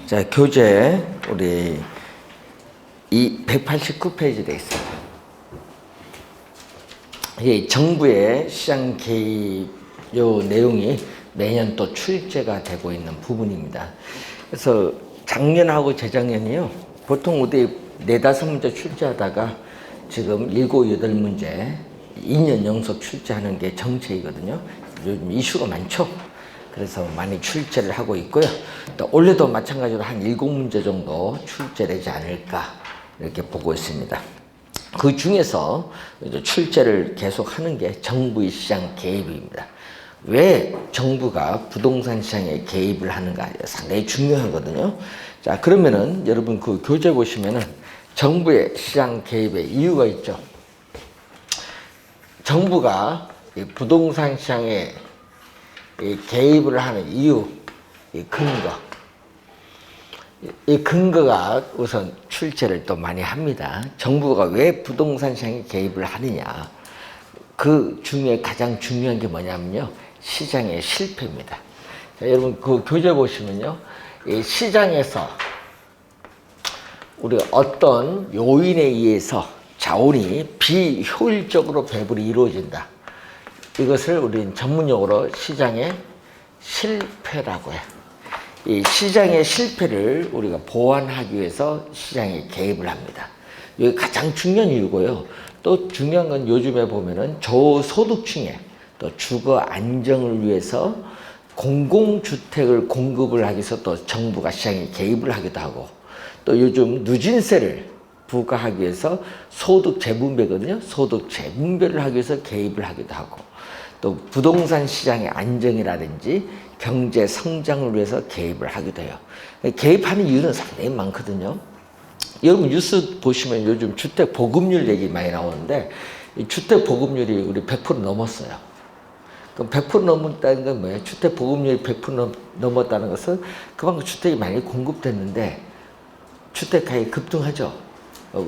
자, 교재 우리 이 189페이지 되어 있습니다. 이 정부의 시장 개입 요 내용이 매년 또 출제가 되고 있는 부분입니다. 그래서 작년하고 재작년이요. 보통 우리 4-5문제 출제하다가 지금 7-8문제 2년 연속 출제하는 게 정책이거든요. 요즘 이슈가 많죠. 그래서 많이 출제를 하고 있고요. 또 올해도 마찬가지로 한 7문제 정도 출제되지 않을까 이렇게 보고 있습니다. 그 중에서 출제를 계속하는 게 정부의 시장 개입입니다. 왜 정부가 부동산 시장에 개입을 하는가 상당히 중요하거든요. 자, 그러면은 여러분 그 교재 보시면은 정부의 시장 개입의 이유가 있죠. 정부가 부동산 시장에 개입을 하는 이유, 이 근거. 이 근거가 우선 출제를 또 많이 합니다. 정부가 왜 부동산 시장에 개입을 하느냐. 그 중에 가장 중요한 게 뭐냐면요. 시장의 실패입니다. 자, 여러분 그 교재 보시면요. 이 시장에서 우리가 어떤 요인에 의해서 자원이 비효율적으로 배분이 이루어진다. 이것을 우리는 전문용어로 시장의 실패라고 해요. 이 시장의 실패를 우리가 보완하기 위해서 시장에 개입을 합니다. 이게 가장 중요한 이유고요. 또 중요한 건 요즘에 보면은 저소득층에 또 주거 안정을 위해서 공공주택을 공급을 하기 위해서 또 정부가 시장에 개입을 하기도 하고 또 요즘 누진세를 부과하기 위해서 소득 재분배거든요. 소득 재분배를 하기 위해서 개입을 하기도 하고 또 부동산 시장의 안정이라든지 경제 성장을 위해서 개입을 하기도 해요. 개입하는 이유는 상당히 많거든요. 여러분 뉴스 보시면 요즘 주택 보급률 얘기 많이 나오는데 이 주택 보급률이 우리 100% 넘었어요. 그럼 100% 넘었다는 건 뭐예요? 주택 보급률이 100% 넘었다는 것은 그만큼 주택이 많이 공급됐는데 주택 가격이 급등하죠.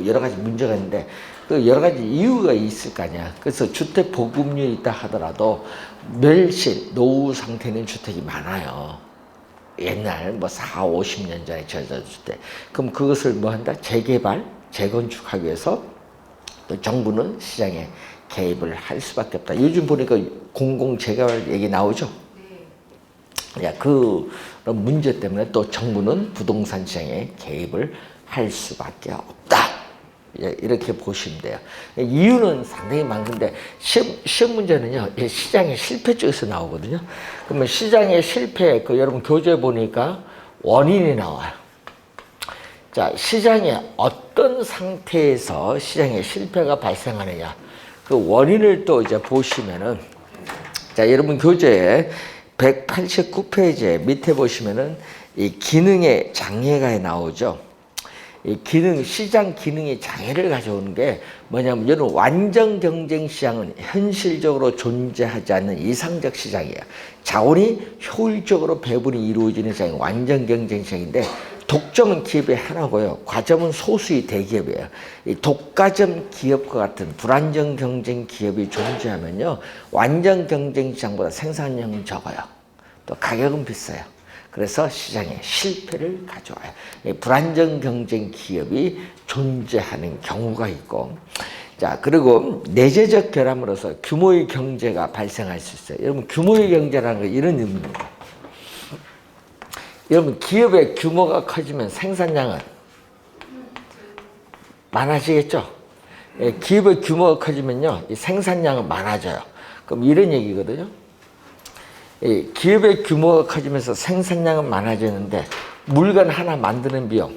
여러 가지 문제가 있는데 그 여러 가지 이유가 있을 거 아니야. 그래서 주택 보급률이 있다 하더라도 멸실, 노후 상태 있는 주택이 많아요. 옛날 뭐 40-50년 전에 지어진 주택. 그럼 그것을 뭐 한다? 재개발, 재건축하기 위해서 또 정부는 시장에 개입을 할 수밖에 없다. 요즘 보니까 공공재개발 얘기 나오죠. 야, 그런 문제 때문에 또 정부는 부동산 시장에 개입을 할 수밖에 없다. 이렇게 보시면 돼요. 이유는 상당히 많은데 시험 문제는요. 시장의 실패 쪽에서 나오거든요. 그러면 시장의 실패, 여러분 교재 보니까 원인이 나와요. 자, 시장의 어떤 상태에서 시장의 실패가 발생하느냐. 그 원인을 또 이제 보시면은 자, 여러분 교재에 189페이지에 밑에 보시면은 이 기능의 장애가 나오죠. 이 시장 기능의 장애를 가져오는 게 뭐냐면, 여러분, 완전 경쟁 시장은 현실적으로 존재하지 않는 이상적 시장이에요. 자원이 효율적으로 배분이 이루어지는 시장이 완전 경쟁 시장인데, 독점은 기업의 하나고요. 과점은 소수의 대기업이에요. 이 독과점 기업과 같은 불안정 경쟁 기업이 존재하면요. 완전 경쟁 시장보다 생산량은 적어요. 또 가격은 비싸요. 그래서 시장에 실패를 가져와요. 불안정 경쟁 기업이 존재하는 경우가 있고, 자, 그리고 내재적 결함으로서 규모의 경제가 발생할 수 있어요. 여러분, 규모의 경제라는 건 이런 의미입니다. 여러분, 기업의 규모가 커지면 생산량은 많아지겠죠? 기업의 규모가 커지면요, 이 생산량은 많아져요. 그럼 이런 얘기거든요. 기업의 규모가 커지면서 생산량은 많아지는데 물건 하나 만드는 비용,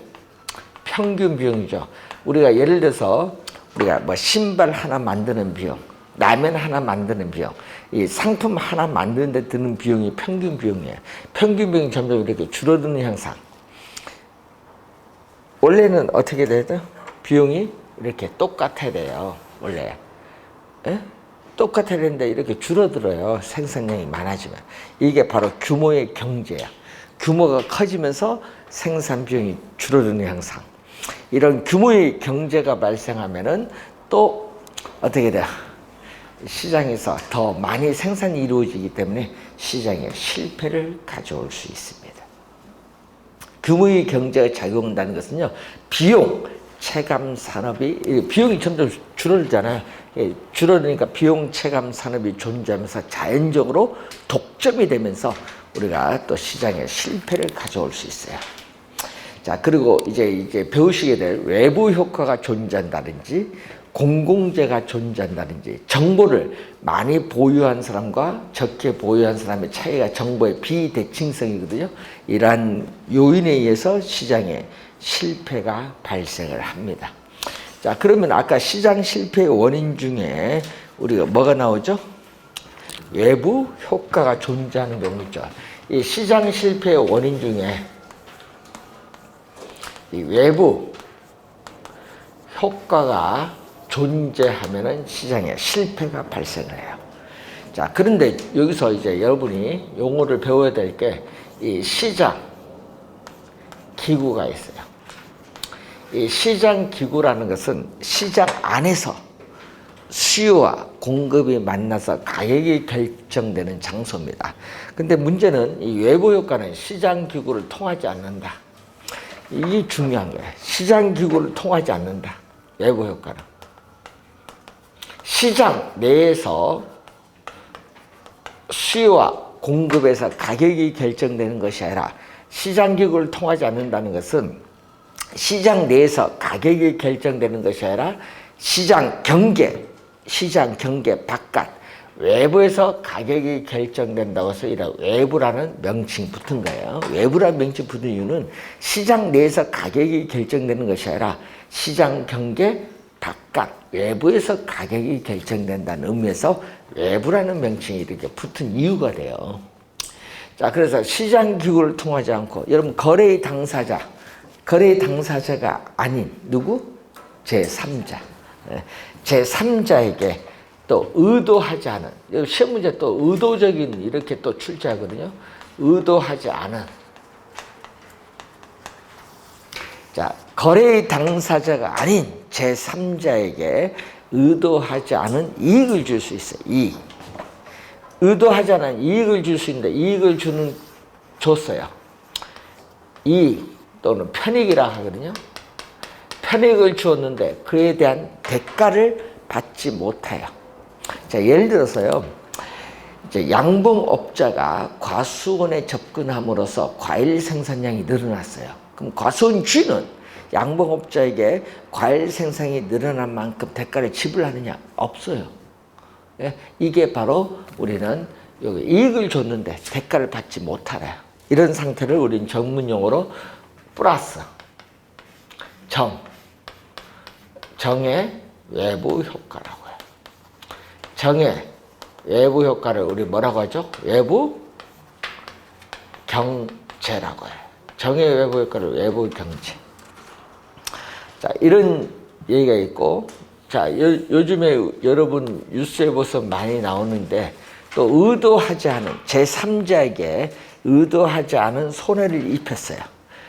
평균 비용이죠. 우리가 예를 들어서 우리가 뭐 신발 하나 만드는 비용, 라면 하나 만드는 비용, 이 상품 하나 만드는 데 드는 비용이 평균 비용이에요. 평균 비용이 점점 이렇게 줄어드는 현상. 원래는 어떻게 돼요? 비용이 이렇게 똑같아야 돼요. 원래. 에? 똑같아야 되는데 이렇게 줄어들어요. 생산량이 많아지면. 이게 바로 규모의 경제야. 규모가 커지면서 생산 비용이 줄어드는 현상. 이런 규모의 경제가 발생하면은 또 어떻게 돼요? 시장에서 더 많이 생산이 이루어지기 때문에 시장에 실패를 가져올 수 있습니다. 규모의 경제가 작용한다는 것은요, 비용 체감 산업이, 비용이 점점 줄어들잖아요. 줄어드니까 비용 체감 산업이 존재하면서 자연적으로 독점이 되면서 우리가 또 시장에 실패를 가져올 수 있어요. 자, 그리고 이제 배우시게 될 외부 효과가 존재한다든지 공공재가 존재한다든지 정보를 많이 보유한 사람과 적게 보유한 사람의 차이가 정보의 비대칭성이거든요. 이러한 요인에 의해서 시장에 실패가 발생을 합니다. 자, 그러면 아까 시장 실패의 원인 중에 우리가 뭐가 나오죠? 외부 효과가 존재하는 경우 있죠. 이 시장 실패의 원인 중에 이 외부 효과가 존재하면은 시장에 실패가 발생을 해요. 자, 그런데 여기서 이제 여러분이 용어를 배워야 될 게 이 시장 기구가 있어요. 이 시장 기구라는 것은 시장 안에서 수요와 공급이 만나서 가격이 결정되는 장소입니다. 근데 문제는 이 외부 효과는 시장 기구를 통하지 않는다. 이게 중요한 거예요. 시장 기구를 통하지 않는다. 외부 효과는. 시장 내에서 수요와 공급에서 가격이 결정되는 것이 아니라 시장 기구를 통하지 않는다는 것은 시장 내에서 가격이 결정되는 것이 아니라 시장 경계 바깥 외부에서 가격이 결정된다고 해서 이런 외부라는 명칭이 붙은 거예요. 외부라는 명칭이 붙은 이유는 시장 내에서 가격이 결정되는 것이 아니라 시장 경계 바깥 외부에서 가격이 결정된다는 의미에서 외부라는 명칭이 이렇게 붙은 이유가 돼요. 자, 그래서 시장 기구를 통하지 않고 여러분 거래의 당사자가 아닌 누구? 제3자. 제3자에게 또 의도하지 않은, 시험 문제 또 의도적인 이렇게 또 출제하거든요. 의도하지 않은. 자, 거래의 당사자가 아닌 제3자에게 의도하지 않은 이익을 줄 수 있어요. 이익. 의도하지 않은 이익을 줄 수 있는데 이익을 줬어요. 이익 또는 편익이라 하거든요. 편익을 주었는데 그에 대한 대가를 받지 못해요. 자, 예를 들어서요. 이제 양봉업자가 과수원에 접근함으로써 과일 생산량이 늘어났어요. 그럼 과수원 주인은 양봉업자에게 과일 생산이 늘어난 만큼 대가를 지불하느냐? 없어요. 예? 이게 바로 우리는 여기 이익을 줬는데 대가를 받지 못하래요. 이런 상태를 우리는 전문용어로 플러스 정의 외부 효과라고 해요. 정의 외부 효과를 우리 뭐라고 하죠? 외부 경제라고 해요. 정의 외부 효과를 외부 경제. 자, 이런 얘기가 있고, 자, 요즘에 여러분 뉴스에 보면 많이 나오는데 또 의도하지 않은 제3자에게 의도하지 않은 손해를 입혔어요.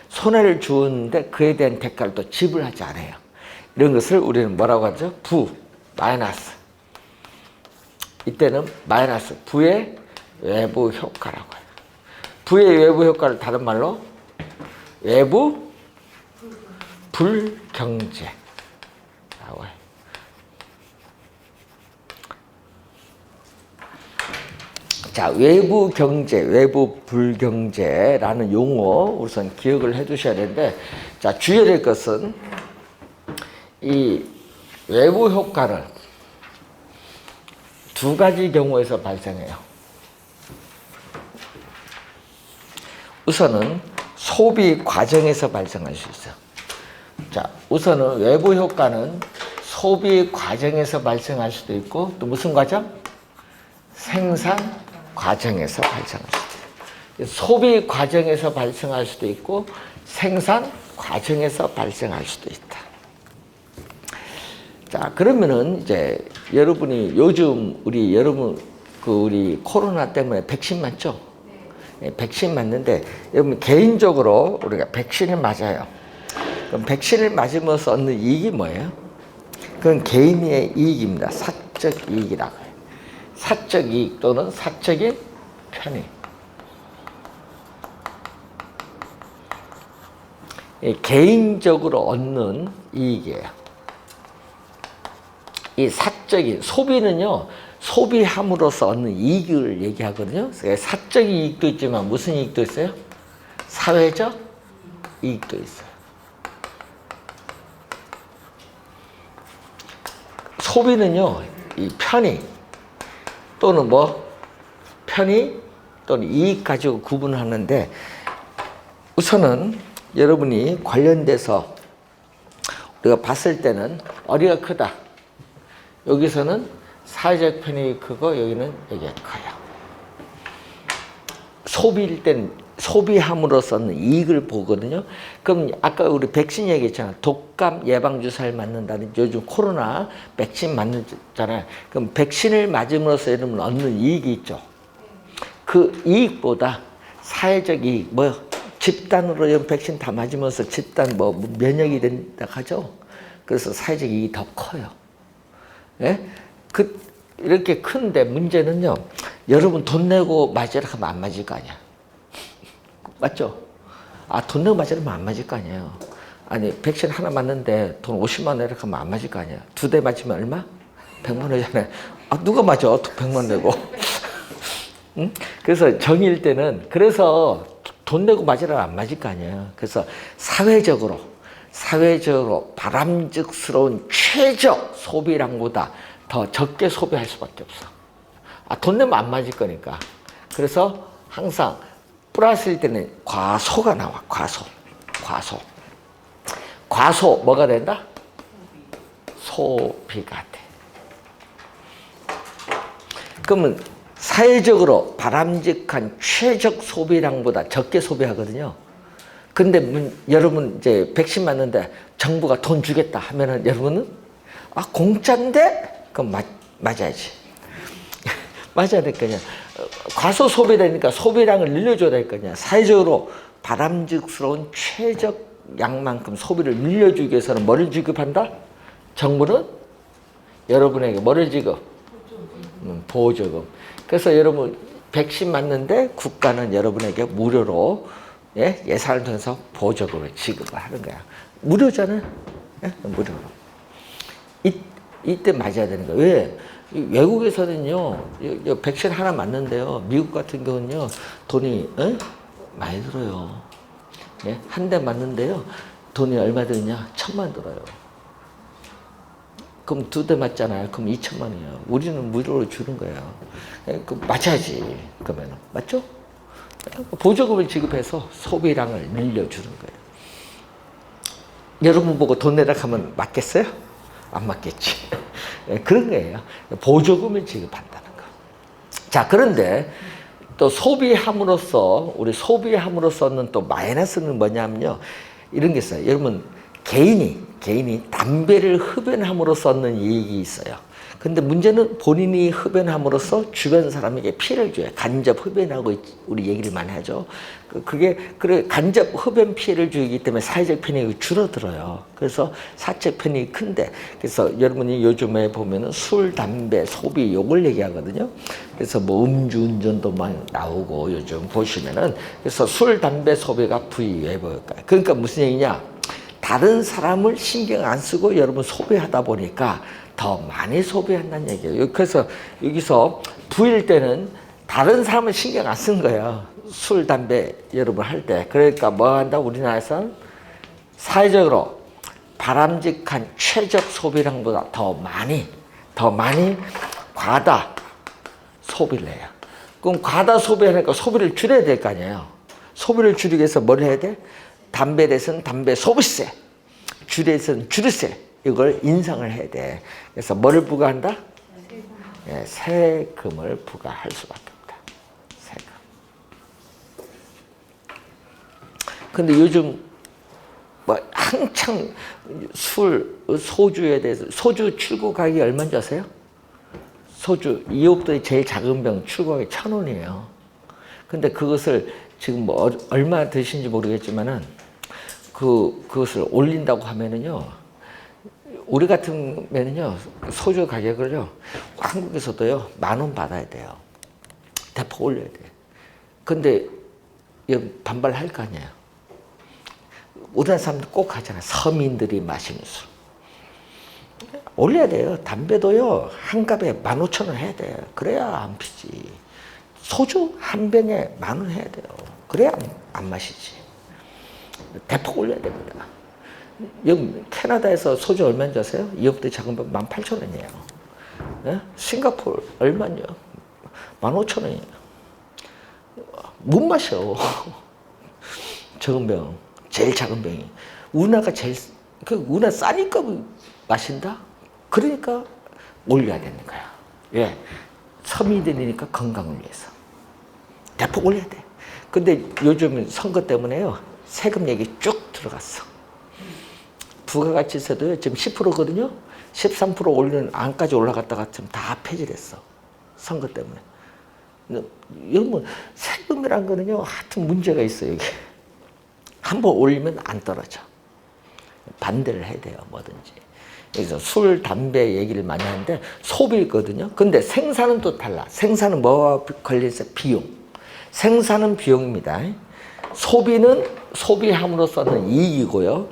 손해를 주었는데 그에 대한 대가를 또 지불하지 않아요. 이런 것을 우리는 뭐라고 하죠? 마이너스. 이때는 마이너스, 부의 외부 효과라고 해요. 부의 외부 효과를 다른 말로 외부 불경제라고 해요. 자, 외부 경제, 외부 불경제라는 용어 우선 기억을 해 두셔야 되는데, 자, 주의해야 될 것은 이 외부 효과를 두 가지 경우에서 발생해요. 우선은 소비 과정에서 발생할 수 있어요. 자, 우선은 외부 효과는 소비 과정에서 발생할 수도 있고, 또 무슨 과정? 생산 과정에서 발생할 수도 있어요. 소비 과정에서 발생할 수도 있고, 생산 과정에서 발생할 수도 있다. 자, 그러면은 이제 여러분이 요즘 우리 코로나 때문에 백신 맞죠? 네, 백신 맞는데 여러분 개인적으로 우리가 백신을 맞아요. 그럼 백신을 맞으면서 얻는 이익이 뭐예요? 그건 개인의 이익입니다. 사적 이익이라고 해요. 사적 이익 또는 사적인 편익. 개인적으로 얻는 이익이에요. 이 사적인 소비는요, 소비함으로써 얻는 이익을 얘기하거든요. 사적 이익도 있지만 무슨 이익도 있어요? 사회적 이익도 있어요. 소비는요, 이 편의 또는 편의 또는 이익 가지고 구분하는데, 우선은 여러분이 관련돼서 우리가 봤을 때는 어디가 크다. 여기서는 사회적 편익이 크고 여기는 여기가 커요. 소비일 땐 소비함으로써는 이익을 보거든요. 그럼 아까 우리 백신 얘기했잖아. 독감 예방 주사를 맞는다는, 요즘 코로나 백신 맞는잖아요. 그럼 백신을 맞음으로써 여러분 얻는 이익이 있죠. 그 이익보다 사회적 이익, 집단으로 백신 다 맞으면서 집단 면역이 된다 하죠. 그래서 사회적 이익이 더 커요. 예? 이렇게 큰데 문제는요, 여러분 돈 내고 맞으라 하면 안 맞을 거 아니야. 맞죠? 돈 내고 맞으라면 안 맞을 거 아니에요. 아니, 백신 하나 맞는데 돈 50만 원 내라 하면 안 맞을 거 아니야. 2대 맞으면 얼마? 100만 원이잖아요. 누가 맞아? 100만 내고. 응? 그래서 정의일 때는, 그래서 돈 내고 맞으라 안 맞을 거 아니에요. 그래서 사회적으로 바람직스러운 최적 소비량보다 더 적게 소비할 수밖에 없어. 돈 내면 안 맞을 거니까. 그래서 항상 플러스일 때는 과소가 나와. 과소 뭐가 된다? 소비가 돼. 그러면 사회적으로 바람직한 최적 소비량보다 적게 소비하거든요. 근데 여러분 이제 백신 맞는데 정부가 돈 주겠다 하면은 여러분은 공짜인데? 그럼 맞아야지. 맞아야 될 거냐. 과소 소비되니까 소비량을 늘려줘야 될 거냐. 사회적으로 바람직스러운 최적 양만큼 소비를 늘려주기 위해서는 뭐를 지급한다? 정부는 여러분에게 뭐를 지급? 보조금. 그래서 여러분 백신 맞는데 국가는 여러분에게 무료로 예산을 통해서 보조금을 지급을 하는 거야. 무료잖아요. 무료로. 이때 맞아야 되는 거예요. 왜? 외국에서는요, 백신 하나 맞는데요, 미국 같은 경우는요, 돈이 많이 들어요. 한 대 맞는데요, 돈이 얼마 드냐? 1,000만 들어요. 그럼 2대 맞잖아요. 그럼 2,000만이에요. 우리는 무료로 주는 거예요. 맞아야지. 그러면 맞죠? 보조금을 지급해서 소비량을 늘려주는 거예요. 여러분 보고 돈 내라 하면 맞겠어요? 안 맞겠지. 그런 거예요. 보조금을 지급한다는 거. 자, 그런데 또 우리 소비함으로써는 또 마이너스는 뭐냐면요, 이런 게 있어요. 여러분, 개인이 담배를 흡연함으로써 얻는 이익이 있어요. 근데 문제는 본인이 흡연함으로써 주변 사람에게 피해를 줘요. 간접 흡연하고 우리 얘기를 많이 하죠. 그게 간접 흡연 피해를 주기 때문에 사회적 편익이 줄어들어요. 그래서 사적 편익이 큰데, 그래서 여러분이 요즘에 보면은 술, 담배 소비 요걸 얘기하거든요. 그래서 음주운전도 많이 나오고 요즘 보시면은, 그래서 술, 담배 소비가 부의회복일까. 그러니까 무슨 얘기냐? 다른 사람을 신경 안 쓰고 여러분 소비하다 보니까 더 많이 소비한다는 얘기예요. 그래서 여기서 부일 때는 다른 사람을 신경 안 쓴 거예요. 술, 담배 여러분 할 때. 그러니까 뭐 한다? 우리나라에서는 사회적으로 바람직한 최적 소비량보다 더 많이 과다 소비를 해요. 그럼 과다 소비하니까 소비를 줄여야 될 거 아니에요. 소비를 줄이기 위해서 뭘 해야 돼? 담배에 대해서는 담배 소비세, 주류에 대해서는 주류세, 이걸 인상을 해야 돼. 그래서 뭐를 부과한다? 세금을 부과할 수밖에 없다. 세금. 근데 요즘 한창 소주에 대해서, 소주 출고 가격이 얼마인지 아세요? 소주 2호부터 제일 작은 병 출고 가격이 1,000원이에요. 근데 그것을 지금 얼마 드신지 모르겠지만은 그것을 올린다고 하면은요, 우리 같으면은요, 소주 가격을요, 한국에서도요, 10,000원 받아야 돼요. 대폭 올려야 돼. 근데 반발할 거 아니에요. 우리나라 사람들 꼭 하잖아요. 서민들이 마시는 술. 올려야 돼요. 담배도요, 한 갑에 15,000원 해야 돼요. 그래야 안 피지. 소주 한 병에 10,000원 해야 돼요. 그래야 안 마시지. 대폭 올려야 됩니다. 여기 캐나다에서 소주 얼마인지 아세요? 이것보다 작은 번 18,000원이에요. 예? 싱가포르 얼마냐? 15,000원이에요. 못 마셔. 적은 병, 제일 작은 병이. 우리나라가 우리나라 싸니까 마신다? 그러니까 올려야 되는 거야. 예. 서민들이니까 건강을 위해서. 대폭 올려야 돼. 근데 요즘 선거 때문에요, 세금 얘기 쭉 들어갔어. 부가가치세도 지금 10%거든요. 13% 올리는 안까지 올라갔다가 지금 다 폐지됐어. 선거 때문에. 여러분, 세금이란 거는요, 하여튼 문제가 있어요, 이게. 한번 올리면 안 떨어져. 반대를 해야 돼요, 뭐든지. 그래서 술, 담배 얘기를 많이 하는데 소비거든요. 근데 생산은 또 달라. 생산은 뭐와 관련해서 비용. 생산은 비용입니다. 소비는 소비함으로써는 이익이고요.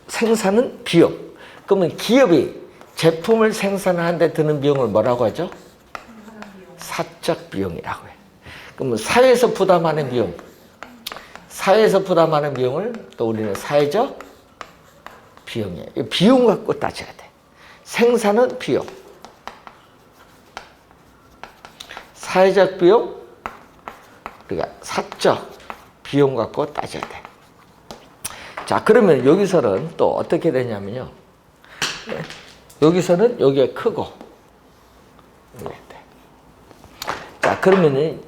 생산은 비용. 그러면 기업이 제품을 생산하는데 드는 비용을 뭐라고 하죠? 사적 비용이라고 해요. 그러면 사회에서 부담하는 비용. 사회에서 부담하는 비용을 또 우리는 사회적 비용이에요. 비용 갖고 따져야 돼. 생산은 비용. 사회적 비용, 그러니까 사적 비용 갖고 따져야 돼. 자, 그러면 여기서는 또 어떻게 되냐면요. 여기서는 여기가 크고. 자, 그러면은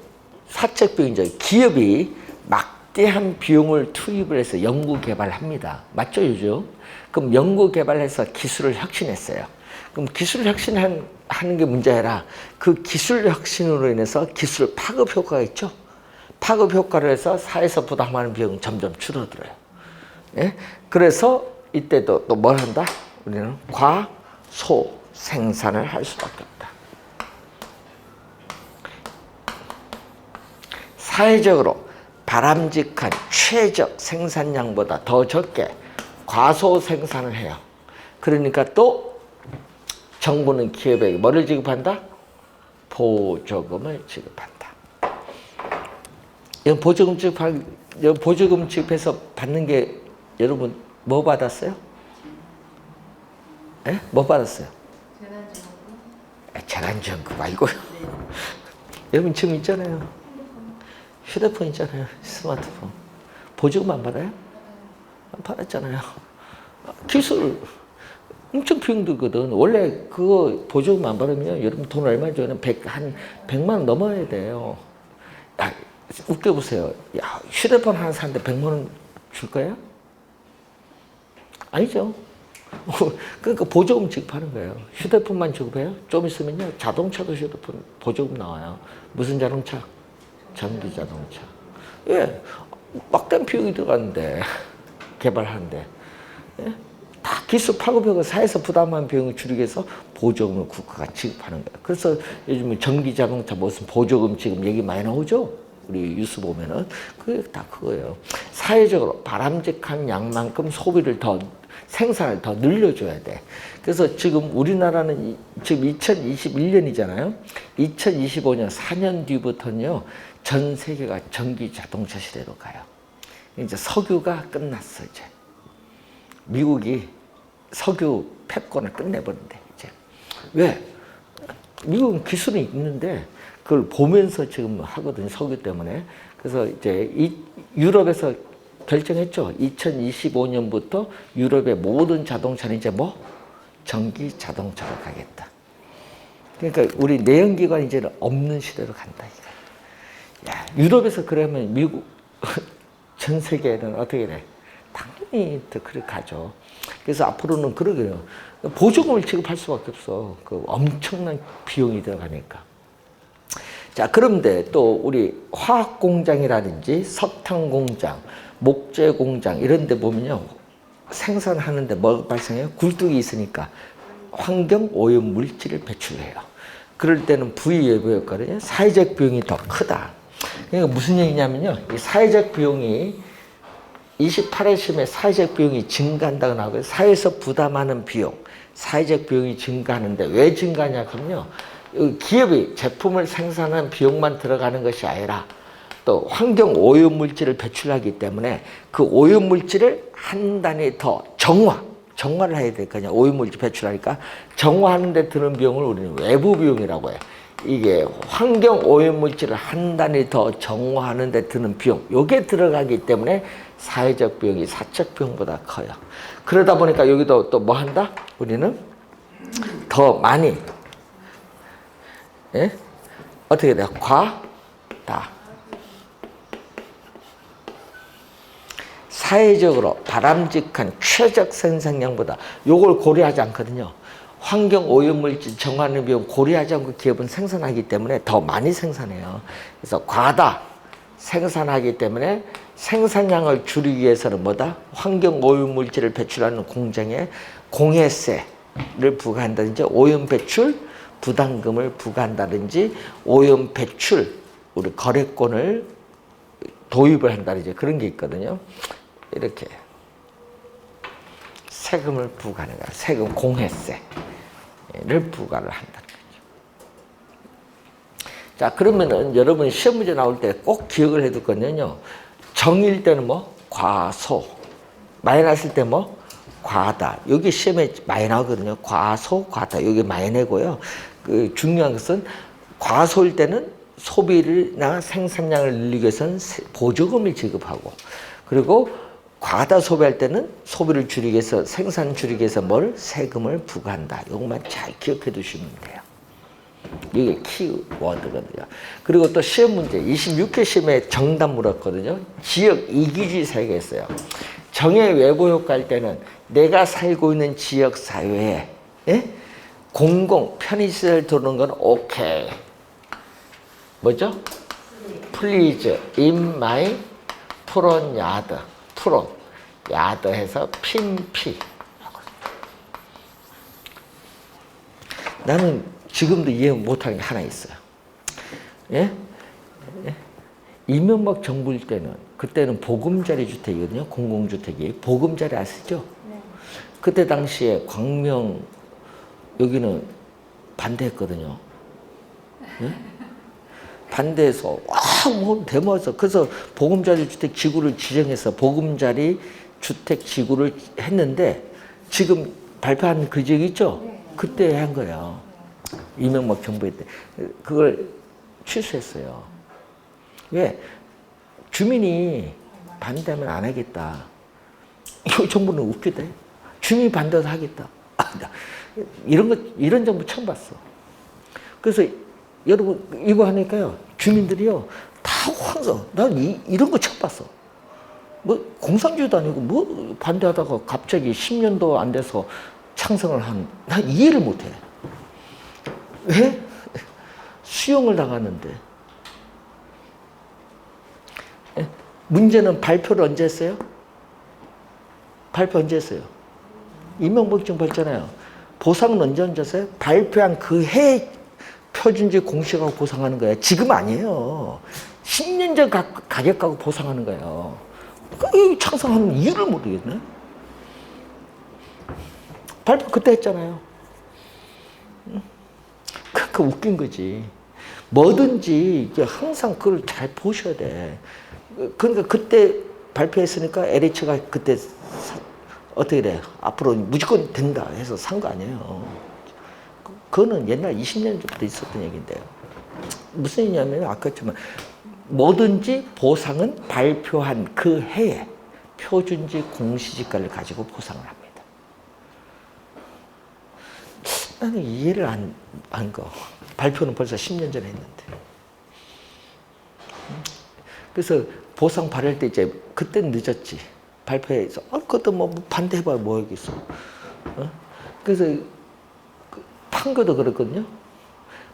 사적 비용, 이제 기업이 막대한 비용을 투입을 해서 연구 개발합니다. 맞죠, 요즘? 그럼 연구 개발해서 기술을 혁신했어요. 그럼 기술 혁신하는 게 문제가 아니라 그 기술 혁신으로 인해서 기술 파급 효과가 있죠. 파급 효과를 해서 사회에서 부담하는 비용은 점점 줄어들어요. 예? 그래서 이때도 또 뭘 한다? 우리는 과소 생산을 할 수밖에 없다. 사회적으로 바람직한 최적 생산량보다 더 적게 과소 생산을 해요. 그러니까 또 정부는 기업에게 뭐를 지급한다? 보조금을 지급한다. 이건 보조금 지급해서 받는 게 여러분 뭐 받았어요? 예? 뭐 받았어요? 재난지원금 말고요. 여러분 지금 있잖아요. 휴대폰 있잖아요. 스마트폰. 보조금 안 받아요? 안 받았잖아요. 기술 엄청 비용 들거든. 원래 그거 보조금 안 받으면 여러분 돈 얼마 줘요? 한 100만 원 넘어야 돼요. 야, 웃겨보세요. 야, 휴대폰 하나 사는데 100만 원 줄 거예요? 아니죠. 그러니까 보조금 지급하는 거예요. 휴대폰만 지급해요? 좀 있으면요, 자동차도 휴대폰 보조금 나와요. 무슨 자동차? 전기 자동차. 예, 막대한 비용이 들어가는데, 개발하는데. 예? 다 기술 파급력을 사회에서 부담한 비용을 줄이기 위해서 보조금을 국가가 지급하는 거예요. 그래서 요즘 전기 자동차 무슨 보조금 지금 얘기 많이 나오죠? 우리 뉴스 보면은. 그게 다 그거예요. 사회적으로 바람직한 양만큼 소비를 생산을 더 늘려줘야 돼. 그래서 지금 우리나라는 지금 2021년이잖아요. 2025년 4년 뒤부터는요, 전 세계가 전기 자동차 시대로 가요. 이제 석유가 끝났어, 이제. 미국이 석유 패권을 끝내버린대, 이제. 왜? 미국은 기술이 있는데 그걸 보면서 지금 하거든요, 석유 때문에. 그래서 이제 유럽에서 결정했죠. 2025년부터 유럽의 모든 자동차는 이제 뭐? 전기 자동차로 가겠다. 그러니까 우리 내연기관 이제는 없는 시대로 간다, 이거. 야, 유럽에서 그러면 미국, 전 세계는 어떻게 돼? 당연히 더 그렇게 가죠. 그래서 앞으로는 그러게요. 보조금을 지급할 수밖에 없어. 그 엄청난 비용이 들어가니까. 자, 그런데 또 우리 화학 공장이라든지 석탄 공장, 목재 공장 이런 데 보면요, 생산하는데 뭐 발생해요? 굴뚝이 있으니까 환경 오염 물질을 배출해요. 그럴 때는 V외부 효과는 사회적 비용이 더 크다. 그러니까 무슨 얘기냐면요, 이 사회적 비용이 28회심에 사회적 비용이 증가한다고 나오고요. 사회에서 부담하는 비용, 사회적 비용이 증가하는데 왜 증가하냐 그러면요. 기업이 제품을 생산하는 비용만 들어가는 것이 아니라 또 환경 오염물질을 배출하기 때문에 그 오염물질을 한 단위 더 정화를 해야 될 거냐. 오염물질 배출하니까 정화하는 데 드는 비용을 우리는 외부 비용이라고 해요. 이게 환경 오염물질을 한 단위 더 정화하는 데 드는 비용, 요게 들어가기 때문에 사회적 비용이 사적 비용보다 커요. 그러다 보니까 여기도 또 뭐 한다? 우리는 더 많이, 예? 어떻게 돼요? 과다. 사회적으로 바람직한 최적 생산량보다 요걸 고려하지 않거든요. 환경 오염물질 정화하는 비용 고려하지 않고 기업은 생산하기 때문에 더 많이 생산해요. 그래서 과다 생산하기 때문에 생산량을 줄이기 위해서는 뭐다? 환경 오염물질을 배출하는 공장에 공해세를 부과한다든지 오염 배출 부담금을 부과한다든지 오염 배출 우리 거래권을 도입을 한다든지 그런 게 있거든요. 이렇게 세금을 부과하는 거야. 세금 공해세를 부과를 한다는 거죠. 자, 그러면은 여러분 시험 문제 나올 때 꼭 기억을 해둘 거는요. 정일 때는 뭐 과소, 많이 났을 때 뭐 과다. 여기 시험에 많이 나오거든요. 과소, 과다. 여기 많이 내고요. 그 중요한 것은 과소일 때는 소비나 생산량을 늘리기 위해서는 보조금을 지급하고, 그리고 과다 소비할 때는 소비를 줄이기 위해서 생산 줄이기 위해서 뭘? 세금을 부과한다. 이것만 잘 기억해 두시면 돼요. 이게 키워드거든요. 그리고 또 시험 문제 26회 시험에 정답 물었거든요. 지역 이기주의 사회가 있어요. 정의 외부 효과일 때는 내가 살고 있는 지역 사회에 공공 편의시설 들어오는 건 오케이. 뭐죠? Please in my front yard. 프론 야드해서 핀피. 나는 지금도 이해 못하는 게 하나 있어요. 예? 이명박 정부일 때는 그때는 보금자리 주택이거든요. 공공주택이 보금자리 아시죠? 네. 그때 당시에 광명 여기는 반대했거든요. 예? 반대해서 뭐 데모해서 그래서 보금자리 주택 지구를 지정해서 보금자리 주택 지구를 했는데 지금 발표한 그 지역 있죠? 그때 한 거예요. 이명박 정부 때 그걸 취소했어요. 왜? 주민이 반대하면 안 하겠다. 이 정부는 웃기다. 주민이 반대해서 하겠다. 이런 정부 처음 봤어. 그래서 여러분 이거 하니까요 주민들이요 다 황서. 난 이런 거 처음 봤어. 뭐 공산주의도 아니고 뭐 반대하다가 갑자기 10년도 안 돼서 창성을 한. 난 이해를 못해. 왜? 수용을 당하는데. 문제는 발표를 언제 했어요? 발표 언제 했어요? 이명박 정부 했잖아요. 보상은 언제 했어요? 발표한 그 해 표준지 공시하고 보상하는 거예요. 지금 아니에요. 10년 전 가격 갖고 보상하는 거예요. 이 창성하는 이유를 모르겠네. 발표 그때 했잖아요. 그러니까 웃긴 거지. 뭐든지 항상 그걸 잘 보셔야 돼. 그러니까 그때 발표했으니까 LH가 그때 어떻게 돼? 앞으로 무조건 된다 해서 산 거 아니에요. 그거는 옛날 20년 전부터 있었던 얘기인데요. 무슨 얘기냐면 아까 했지만 뭐든지 보상은 발표한 그 해에 표준지 공시지가를 가지고 보상을 합니다. 나는 이해를 안 거. 발표는 벌써 10년 전에 했는데. 그래서 보상 발효할 때 이제 그때는 늦었지. 발표해서 그것도 뭐 반대해봐야 뭐 하겠어. 그래서 판교도 그렇거든요.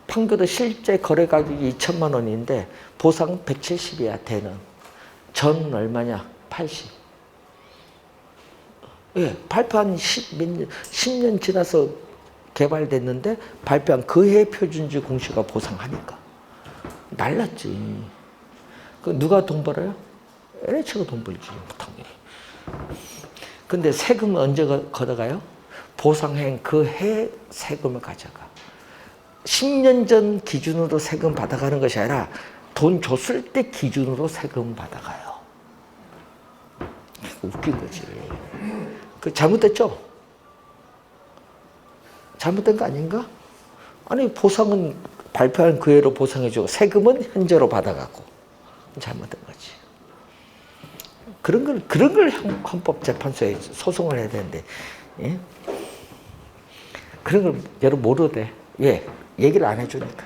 판교도 실제 거래 가격이 2천만 원인데 보상 170이야 대는. 전 얼마냐? 80. 예, 발표한 10년 지나서 개발됐는데 발표한 그 해 표준지 공시가 보상하니까. 날랐지. 그 누가 돈 벌어요? NH가 돈 벌지, 당연히. 근데 세금은 언제 걷어가요? 보상행 그 해 세금을 가져가. 10년 전 기준으로 세금 받아가는 것이 아니라 돈 줬을 때 기준으로 세금 받아가요. 웃긴 거지. 그 잘못됐죠? 잘못된 거 아닌가? 아니 보상은 발표한 그 해로 보상해주고 세금은 현재로 받아가고 잘못된 거지. 그런 걸 헌법재판소에 소송을 해야 되는데, 예? 그런 걸 여러분 모르대. 왜? 얘기를 안 해주니까.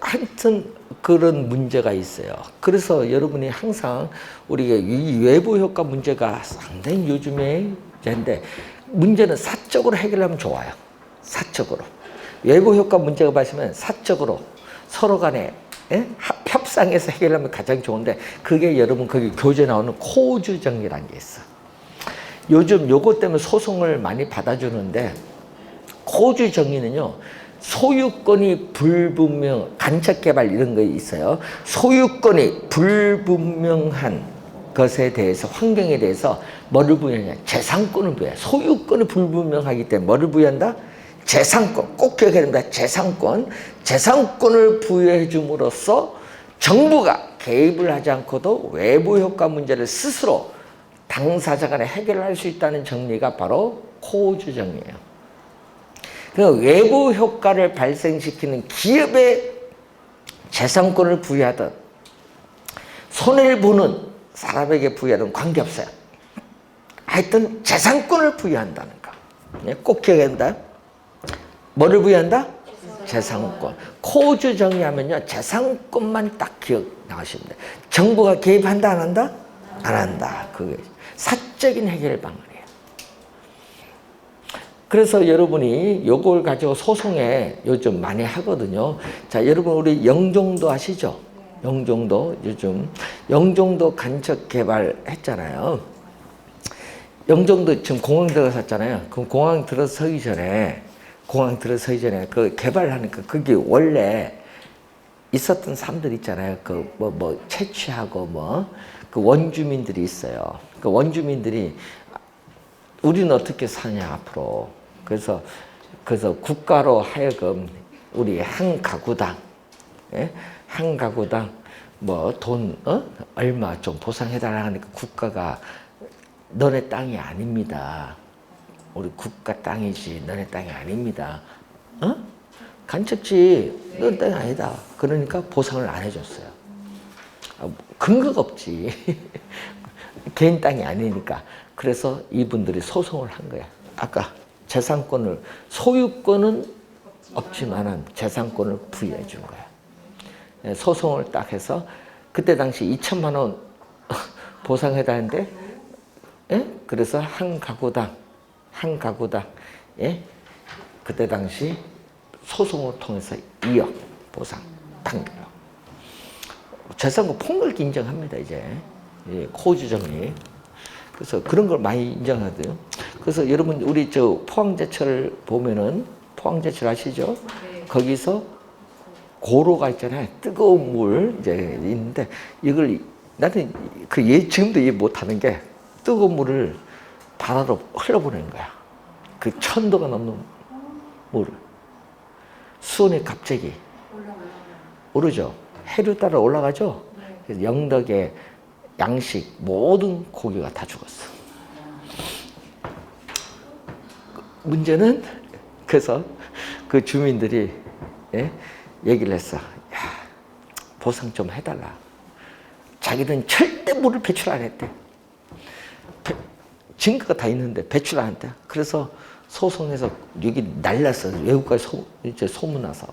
하여튼 그런 문제가 있어요. 그래서 여러분이 항상 우리가 이 외부 효과 문제가 상당히 요즘에 문제인데, 문제는 사적으로 해결하면 좋아요. 사적으로. 외부 효과 문제가 발생하면 사적으로 서로 간에, 예? 협상해서 해결하면 가장 좋은데, 그게 여러분 거기 교재 나오는 코주 정리라는 게 있어. 요즘 요것 때문에 소송을 많이 받아주는데, 코주 정리는요, 소유권이 불분명, 간척개발 이런 거 있어요. 소유권이 불분명한 것에 대해서, 환경에 대해서 뭐를 부여하냐? 재산권을 부여해. 소유권이 불분명하기 때문에 뭐를 부여한다? 재산권. 꼭 기억해야 됩니다. 재산권. 재산권을 부여해 줌으로써 정부가 개입을 하지 않고도 외부 효과 문제를 스스로 당사자 간에 해결할 수 있다는 정리가 바로 코주 정리예요. 외부 효과를 발생시키는 기업에 재산권을 부여하든 손해를 보는 사람에게 부여하든 관계없어요. 하여튼 재산권을 부여한다는 거. 꼭 기억해야 된다. 뭐를 부여한다? 재산권. 코주 정의하면요, 재산권만 딱 기억나가시면 돼요. 정부가 개입한다, 안 한다? 안 한다. 그게 사적인 해결 방안이에요. 그래서 여러분이 요걸 가지고 소송에 요즘 많이 하거든요. 자, 여러분 우리 영종도 아시죠? 영종도 요즘 영종도 간척 개발했잖아요. 영종도 지금 공항 들어섰잖아요. 그럼 공항 들어서기 전에 그 개발하니까 그게 원래 있었던 사람들 있잖아요. 그 채취하고 그 원주민들이 있어요. 그 원주민들이 우리는 어떻게 사냐 앞으로. 그래서 국가로 하여금 우리 한 가구당, 예? 한 가구당 돈 얼마 좀 보상해달라 하니까 국가가 너네 땅이 아닙니다. 우리 국가 땅이지 너네 땅이 아닙니다. 간척지 너네 땅이 아니다. 그러니까 보상을 안 해줬어요. 근거가 없지. 개인 땅이 아니니까. 그래서 이분들이 소송을 한 거야. 아까 재산권을, 소유권은 없지만은 재산권을 부여해 준 거야. 소송을 딱 해서 그때 당시 2천만 원 보상해달라는데, 예? 그래서 한 가구당, 예? 그때 당시 소송을 통해서 2억 보상 판결. 재산권 폭넓게 인정합니다, 이제. 예, 코주 정리. 그래서 그런 걸 많이 인정하대요. 그래서 여러분 우리 저 포항제철 보면은, 포항제철 아시죠? 네. 거기서 고로가 있잖아요. 뜨거운 물 이제 있는데, 이걸 나는 지금도 이해 못하는 게, 뜨거운 물을 바다로 흘려보내는 거야. 그 1000도가 넘는 물을 수온이 갑자기 오르죠. 해류 따라 올라가죠. 그래서 영덕에 양식 모든 고기가 다 죽었어. 문제는 그래서 그 주민들이, 예? 얘기를 했어. 야, 보상 좀 해달라. 자기는 절대 물을 배출 안 했대. 증거가 다 있는데 배출 안 했대. 그래서 소송해서 여기 날랐어. 외국까지 이제 소문나서.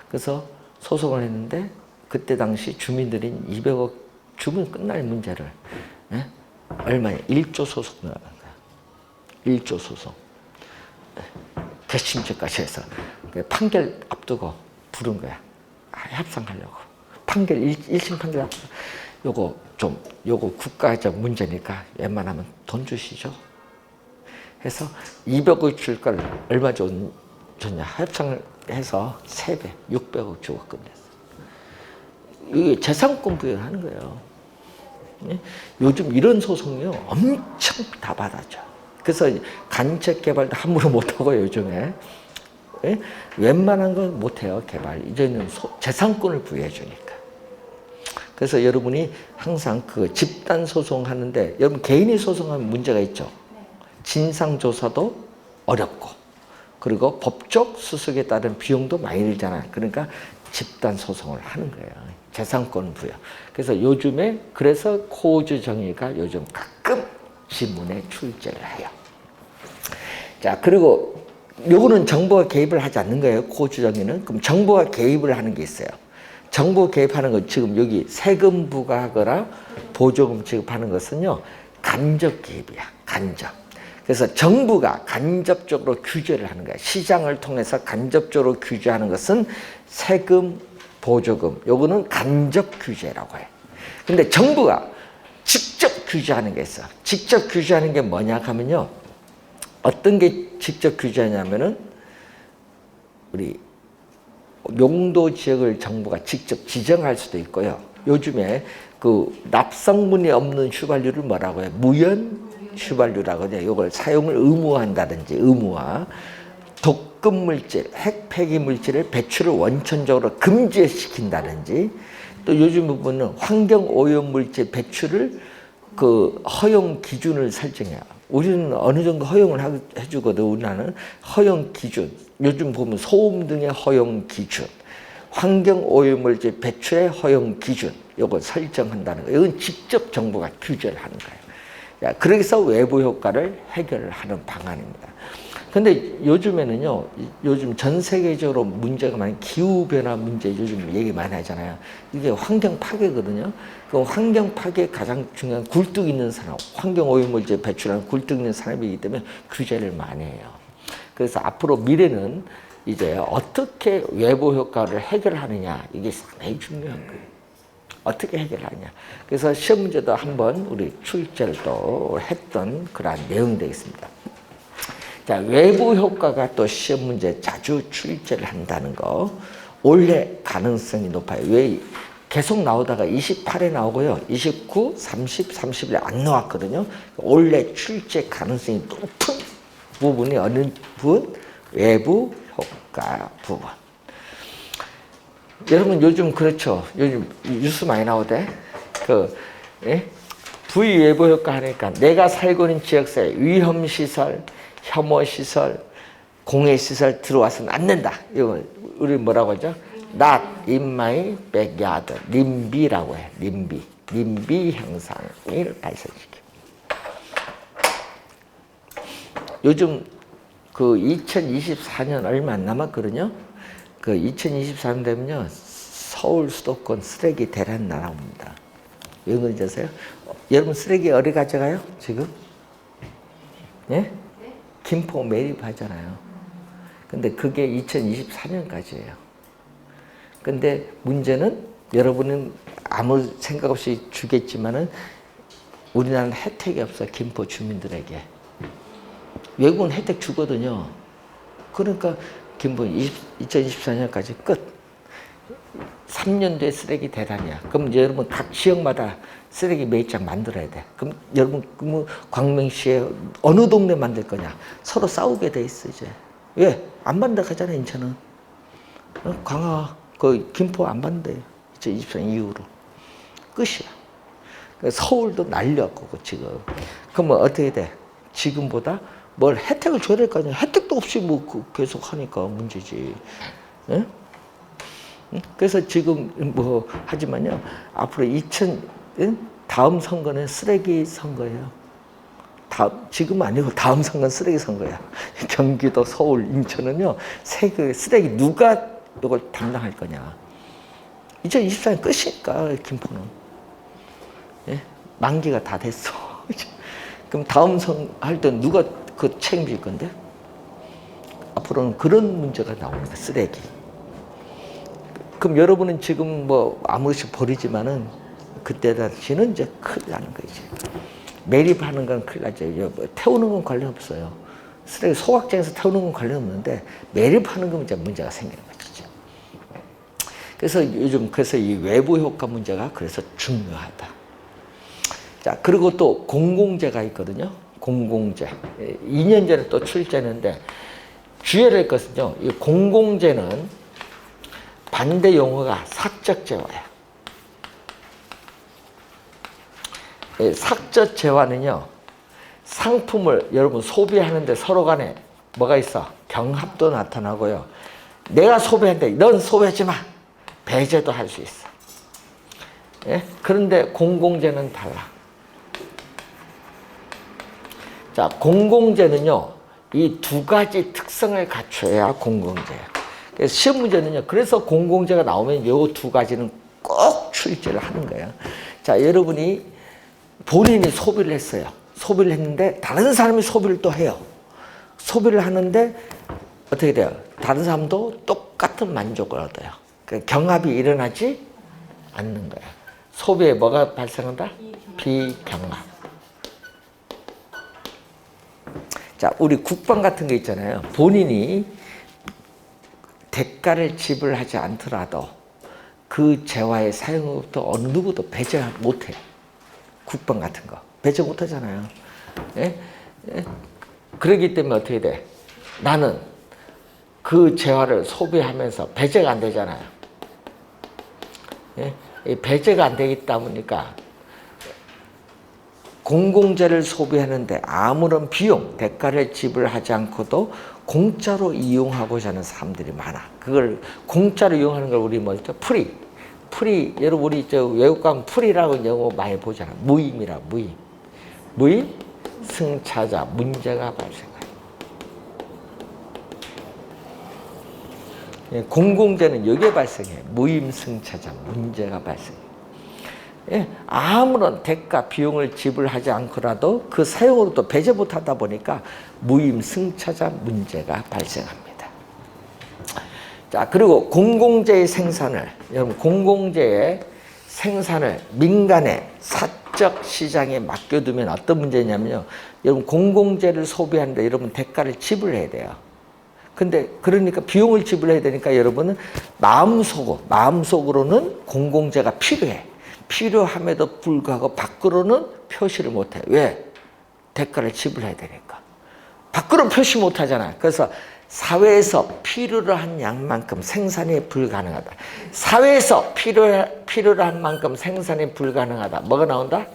그래서 소송을 했는데, 그때 당시 주민들이 200억 주면 끝날 문제를, 예? 얼마냐? 1조 소송 나간 거야. 1조 소송. 괘씸죄까지 해서 판결 앞두고 부른 거야. 협상하려고. 판결 1심 판결 앞두고 요거 국가적 문제니까 웬만하면 돈 주시죠. 해서 200억 줄 걸 얼마 줬냐? 협상을 해서 3배, 600억 주고 끝냈어. 이게 재산권 부여하는 거예요. 예? 요즘 이런 소송이요 엄청 다 받아죠. 그래서 간접 개발도 함부로 못하고 요즘에 예? 웬만한 건 못해요 개발. 이제는 재산권을 부여해 주니까. 그래서 여러분이 항상 그 집단 소송하는데 여러분 개인이 소송하면 문제가 있죠. 진상 조사도 어렵고 그리고 법적 수석에 따른 비용도 많이 들잖아요. 그러니까 집단 소송을 하는 거예요. 재산권 부여. 그래서 요즘에 그래서 코우주 정의가 요즘 가끔 지문에 출제를 해요. 자, 그리고 요거는 정부가 개입을 하지 않는 거예요. 코우주 정의는. 그럼 정부가 개입을 하는 게 있어요. 정부 개입하는 건 지금 여기 세금 부과하거나 보조금 지급하는 것은요. 간접 개입이야. 간접. 그래서 정부가 간접적으로 규제를 하는 거야. 시장을 통해서 간접적으로 규제하는 것은 세금, 보조금. 요거는 간접 규제라고 해. 근데 정부가 직접 규제하는 게 있어. 직접 규제하는 게 뭐냐 하면요. 어떤 게 직접 규제하냐면은 우리 용도 지역을 정부가 직접 지정할 수도 있고요. 요즘에 그 납성분이 없는 휘발유를 뭐라고 해요? 무연 휘발유라고 해요. 이걸 사용을 의무화한다든지 의무화. 독금 물질, 핵 폐기 물질의 배출을 원천적으로 금지시킨다든지 또 요즘 부분은 환경 오염 물질 배출을 그 허용 기준을 설정해요. 우리는 어느 정도 허용을 해주거든. 우리나라는 허용 기준. 요즘 보면 소음 등의 허용 기준, 환경 오염물질 배출의 허용 기준, 이걸 설정한다는 거예요. 이건 직접 정부가 규제를 하는 거예요. 그래서 외부 효과를 해결을 하는 방안입니다. 근데 요즘에는요, 요즘 전 세계적으로 문제가 많은 기후변화 문제 요즘 얘기 많이 하잖아요. 이게 환경 파괴거든요. 그 환경 파괴 가장 중요한 굴뚝 있는 사람, 환경 오염물질 배출하는 굴뚝 있는 사람이기 때문에 규제를 많이 해요. 그래서 앞으로 미래는 이제 어떻게 외부 효과를 해결하느냐, 이게 상당히 중요한 거예요. 어떻게 해결하냐. 그래서 시험 문제도 한번 우리 출제를 또 했던 그러한 내용이 되겠습니다. 자, 외부 효과가 또 시험 문제 자주 출제를 한다는 거. 올해 가능성이 높아요. 왜? 계속 나오다가 28에 나오고요. 29, 30, 31에 안 나왔거든요. 올해 출제 가능성이 높은 부분이 어느 부분? 외부 효과 부분. 여러분 요즘 그렇죠. 요즘 뉴스 많이 나오대. 부의 외부 효과 하니까 내가 살고 있는 지역사회 위험시설, 혐오시설, 공해시설 들어와서는 안 된다. 이거 우리 뭐라고 하죠? Not in my backyard. 님비라고 해. 님비. 님비 현상을 발생시켜. 요즘 그 2024년 얼마 안 남았거든요. 그 2024년 되면요. 서울 수도권 쓰레기 대란 나라입니다. 왜 그런지 아세요? 여러분 쓰레기 어디 가져가요? 지금? 예? 김포 매립하잖아요. 근데 그게 2024년까지예요. 근데 문제는 여러분은 아무 생각 없이 주겠지만은 우리나라는 혜택이 없어. 김포 주민들에게. 외국은 혜택 주거든요. 그러니까 김포 2024년까지 끝. 3년 뒤에 쓰레기 대란이야. 그럼 이제 여러분 각 지역마다 쓰레기 매입장 만들어야 돼. 그럼 여러분 광명시에 어느 동네 만들 거냐? 서로 싸우게 돼 있어 이제. 왜? 안 만들 가잖아 인천은. 광화 그 김포 안 만들어요. 2024년 이후로 끝이야. 서울도 난리였고 지금. 그러면 어떻게 돼? 지금보다 뭘 혜택을 줘야 될 거 아니야. 혜택도 없이 뭐 계속 하니까 문제지. 예? 그래서 지금 뭐 하지만요. 앞으로 다음 선거는 쓰레기 선거예요. 지금 아니고 다음 선거는 쓰레기 선거야. 경기도, 서울, 인천은요. 쓰레기 누가 이걸 담당할 거냐. 2024년 끝이니까 김포는. 예? 만기가 다 됐어. 그럼 다음 할 때 누가 그 책임질 건데? 앞으로는 그런 문제가 나옵니다. 쓰레기. 그럼 여러분은 지금 뭐 아무렇지 버리지만은 그때 당시는 이제 큰일 나는 거지. 매립하는 건 큰일 나죠. 태우는 건 관련 없어요. 쓰레기 소각장에서 태우는 건 관련 없는데 매립하는 건 이제 문제가 생기는 거죠. 그래서 요즘 이 외부 효과 문제가 그래서 중요하다. 자, 그리고 또 공공재가 있거든요. 공공재. 2년 전에 또 출제했는데 주의할 것은요. 이 공공재는 반대 용어가 사적 재화야. 사적 재화는요. 상품을 여러분 소비하는데 서로 간에 뭐가 있어? 경합도 나타나고요. 내가 소비했는데 넌 소비하지 마. 배제도 할 수 있어. 예? 그런데 공공재는 달라. 자, 공공재는요. 이 두 가지 특성을 갖춰야 공공재예요. 그래서 시험 문제는요. 그래서 공공재가 나오면 이 두 가지는 꼭 출제를 하는 거예요. 자, 여러분이 본인이 소비를 했어요. 소비를 했는데 다른 사람이 소비를 또 해요. 소비를 하는데 어떻게 돼요? 다른 사람도 똑같은 만족을 얻어요. 그러니까 경합이 일어나지 않는 거예요. 소비에 뭐가 발생한다? 비경합. 자, 우리 국방 같은 거 있잖아요. 본인이 대가를 지불하지 않더라도 그 재화의 사용부터 어느 누구도 배제 못해요. 국방 같은 거. 배제 못하잖아요. 예? 예? 그러기 때문에 어떻게 돼? 나는 그 재화를 소비하면서 배제가 안 되잖아요. 예? 배제가 안 되기 때문이니까 공공재를 소비하는데 아무런 비용, 대가를 지불하지 않고도 공짜로 이용하고자 하는 사람들이 많아. 그걸 공짜로 이용하는 걸 우리 뭐죠? 프리. 프리. 여러분 우리 외국 가면 프리라고 영어 많이 보잖아. 무임이라 무임. 무임, 승차자, 문제가 발생해요. 공공재는 여기에 발생해. 무임, 승차자, 문제가 발생해. 예, 아무런 대가, 비용을 지불하지 않고라도 그 사용으로 또 배제 못하다 보니까 무임, 승차자 문제가 발생합니다. 자, 그리고 공공재의 생산을, 여러분 공공재의 생산을 민간의 사적 시장에 맡겨두면 어떤 문제냐면요. 여러분 공공재를 소비하는데 여러분 대가를 지불해야 돼요. 근데 그러니까 비용을 지불해야 되니까 여러분은 마음속으로는 공공재가 필요해. 필요함에도 불구하고 밖으로는 표시를 못해. 왜? 대가를 지불해야 되니까. 밖으로 표시 못하잖아. 그래서 사회에서 필요로 한 양만큼 생산이 불가능하다. 사회에서 필요로 한 만큼 생산이 불가능하다. 뭐가 나온다?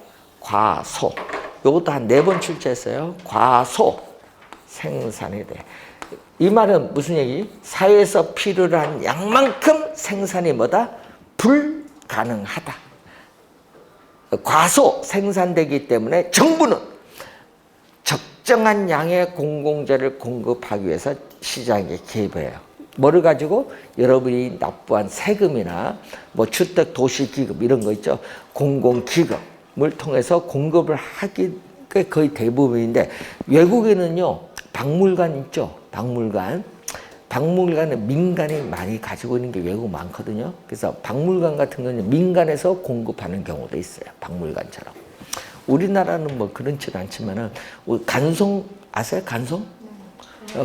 과소. 이것도 한 4번 출제했어요. 과소 생산이 돼. 이 말은 무슨 얘기? 사회에서 필요로 한 양만큼 생산이 뭐다? 불가능하다. 과소 생산되기 때문에 정부는 적정한 양의 공공재를 공급하기 위해서 시장에 개입해요. 뭐를 가지고? 여러분이 납부한 세금이나 뭐 주택 도시기금 이런 거 있죠. 공공기금을 통해서 공급을 하기 거의 대부분인데 외국에는요. 박물관 있죠. 박물관은 민간이 많이 가지고 있는 게 외국 많거든요. 그래서 박물관 같은 거는 민간에서 공급하는 경우도 있어요. 박물관처럼. 우리나라는 뭐 그렇지는 않지만은 간송 아세요? 간송?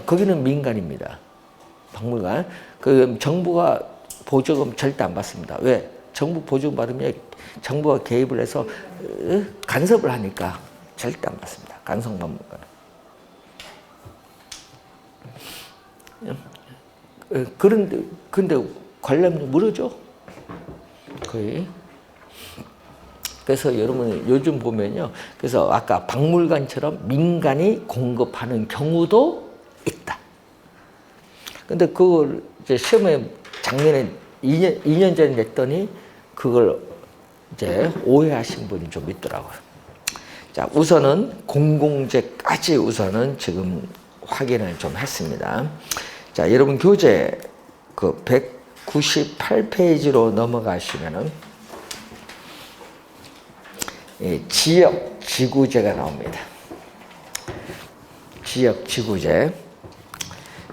거기는 민간입니다. 박물관. 그 정부가 보조금 절대 안 받습니다. 왜? 정부 보조금 받으면 정부가 개입을 해서 간섭을 하니까 절대 안 받습니다. 간송 박물관. 근데 관람료 무료죠? 거의. 그래서 여러분 요즘 보면요. 그래서 아까 박물관처럼 민간이 공급하는 경우도 있다. 근데 그걸 이제 시험에 작년에 2년 전에 냈더니 그걸 이제 오해하신 분이 좀 있더라고요. 자, 우선은 공공재까지 우선은 지금 확인을 좀 했습니다. 자, 여러분 교재 그 198페이지로 넘어가시면은 지역 지구재가 나옵니다. 지역 지구재.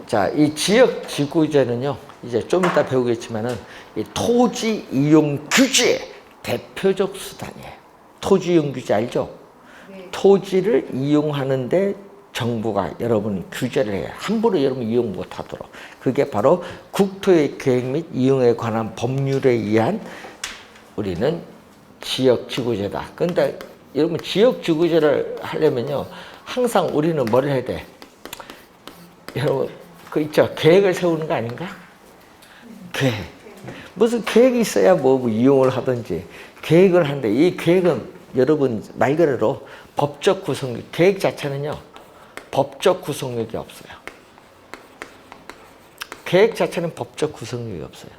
자, 이 지역 지구재는요, 이제 좀 이따 배우겠지만은 이 토지 이용 규제의 대표적 수단이에요. 토지 이용 규제 알죠? 네. 토지를 이용하는데 정부가 여러분 규제를 해요. 함부로 여러분 이용 못하도록. 그게 바로 국토의 계획 및 이용에 관한 법률에 의한 우리는 지역지구제다. 근데 여러분 지역지구제를 하려면요, 항상 우리는 뭘 해야 돼? 여러분 그 있죠, 계획을 세우는 거 아닌가? 계획. 무슨 계획이 있어야 뭐 이용을 하든지 계획을 하는데, 이 계획은 여러분 말 그대로 법적 구성력, 계획 자체는요 법적 구성력이 없어요. 계획 자체는 법적 구성력이 없어요.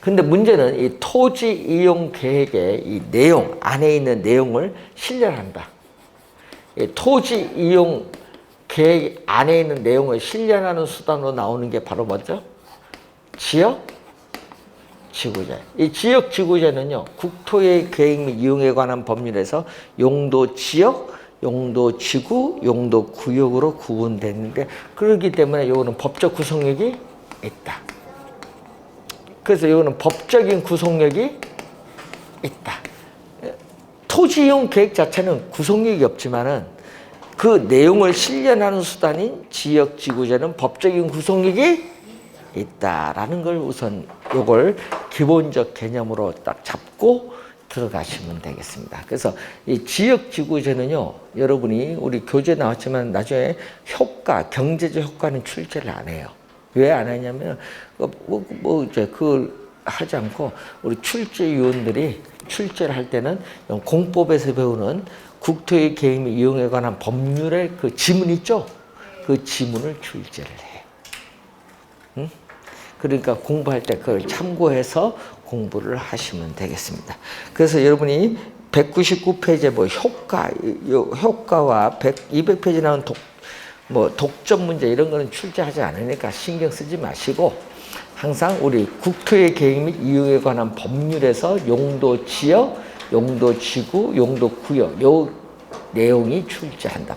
근데 문제는 이 토지 이용 계획의 이 내용, 안에 있는 내용을 실현한다. 이 토지 이용 계획 안에 있는 내용을 실현하는 수단으로 나오는 게 바로 뭐죠? 지역 지구제. 이 지역 지구제는요, 국토의 계획 및 이용에 관한 법률에서 용도 지역, 용도 지구, 용도 구역으로 구분되는데, 그렇기 때문에 이거는 법적 구성력이 있다. 그래서 이거는 법적인 구속력이 있다. 토지 이용 계획 자체는 구속력이 없지만은 그 내용을 실현하는 수단인 지역 지구제는 법적인 구속력이 있다라는 걸 우선 요걸 기본적 개념으로 딱 잡고 들어가시면 되겠습니다. 그래서 이 지역 지구제는요, 여러분이 우리 교재 나왔지만 나중에 효과, 경제적 효과는 출제를 안 해요. 왜 안 하냐면 이제 그걸 하지 않고 우리 출제위원들이 출제를 할 때는 공법에서 배우는 국토의 계획 및 이용에 관한 법률의 그 지문 있죠? 그 지문을 출제를 해요. 응? 그러니까 공부할 때 그걸 참고해서 공부를 하시면 되겠습니다. 그래서 여러분이 199페이지에 뭐 효과와 200페이지 나온 독점 문제 이런 거는 출제하지 않으니까 신경 쓰지 마시고, 항상 우리 국토의 계획 및 이용에 관한 법률에서 용도 지역, 용도 지구, 용도 구역 요 내용이 출제한다.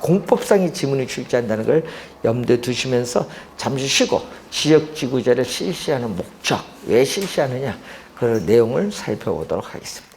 공법상의 지문이 출제한다는 걸 염두에 두시면서 잠시 쉬고 지역 지구제를 실시하는 목적, 왜 실시하느냐 그 내용을 살펴보도록 하겠습니다.